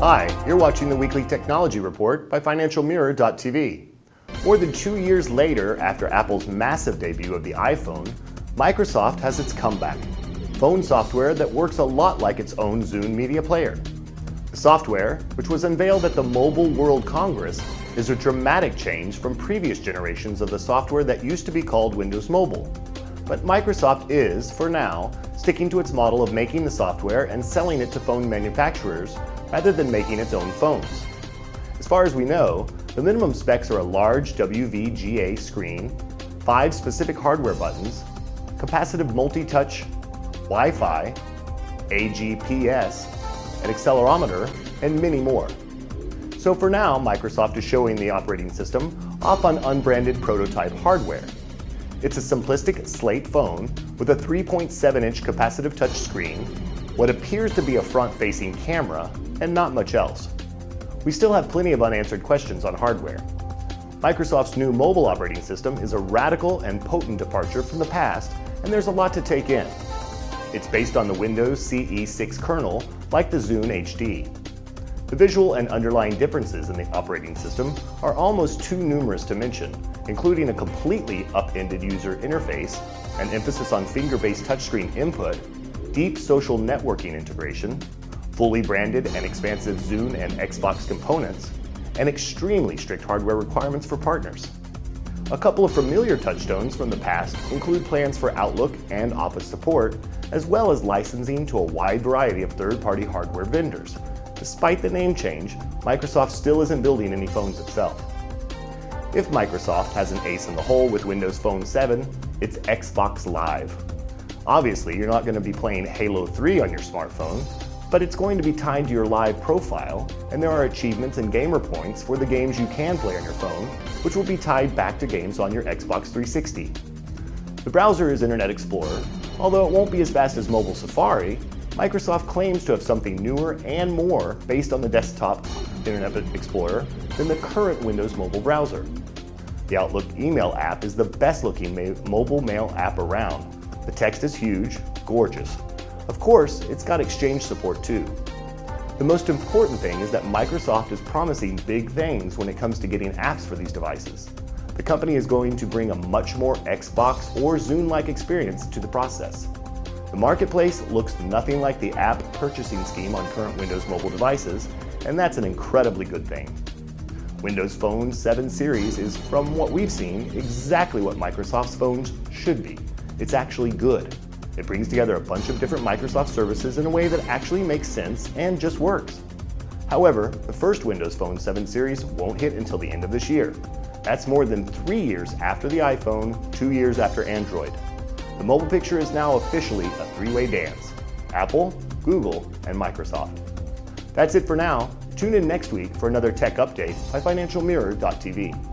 Hi, you're watching the Weekly Technology Report by FinancialMirror.tv. More than 2 years later, after Apple's massive debut of the iPhone, Microsoft has its comeback. Phone software that works a lot like its own Zune media player. The software, which was unveiled at the Mobile World Congress, is a dramatic change from previous generations of the software that used to be called Windows Mobile. But Microsoft is, for now, sticking to its model of making the software and selling it to phone manufacturers rather than making its own phones. As far as we know, the minimum specs are a large WVGA screen, 5 specific hardware buttons, capacitive multi-touch, Wi-Fi, AGPS, an accelerometer, and many more. So for now, Microsoft is showing the operating system off on unbranded prototype hardware. It's a simplistic slate phone with a 3.7-inch capacitive touch screen, what appears to be a front-facing camera, and not much else. We still have plenty of unanswered questions on hardware. Microsoft's new mobile operating system is a radical and potent departure from the past, and there's a lot to take in. It's based on the Windows CE 6 kernel, like the Zune HD. The visual and underlying differences in the operating system are almost too numerous to mention, including a completely upended user interface, an emphasis on finger-based touchscreen input, deep social networking integration, fully branded and expansive Zune and Xbox components, and extremely strict hardware requirements for partners. A couple of familiar touchstones from the past include plans for Outlook and Office support, as well as licensing to a wide variety of third-party hardware vendors. Despite the name change, Microsoft still isn't building any phones itself. If Microsoft has an ace in the hole with Windows Phone 7, it's Xbox Live. Obviously, you're not going to be playing Halo 3 on your smartphone, but it's going to be tied to your Live profile, and there are achievements and gamer points for the games you can play on your phone, which will be tied back to games on your Xbox 360. The browser is Internet Explorer. Although it won't be as fast as mobile Safari, Microsoft claims to have something newer and more based on the desktop Internet Explorer than the current Windows mobile browser. The Outlook email app is the best looking mobile mail app around. The text is huge, gorgeous. Of course, it's got Exchange support too. The most important thing is that Microsoft is promising big things when it comes to getting apps for these devices. The company is going to bring a much more Xbox or Zune-like experience to the process. The marketplace looks nothing like the app purchasing scheme on current Windows mobile devices, and that's an incredibly good thing. Windows Phone 7 series is, from what we've seen, exactly what Microsoft's phones should be. It's actually good. It brings together a bunch of different Microsoft services in a way that actually makes sense and just works. However, the first Windows Phone 7 series won't hit until the end of this year. That's more than 3 years after the iPhone, 2 years after Android. The mobile picture is now officially a three-way dance: Apple, Google, and Microsoft. That's it for now. Tune in next week for another tech update by FinancialMirror.tv.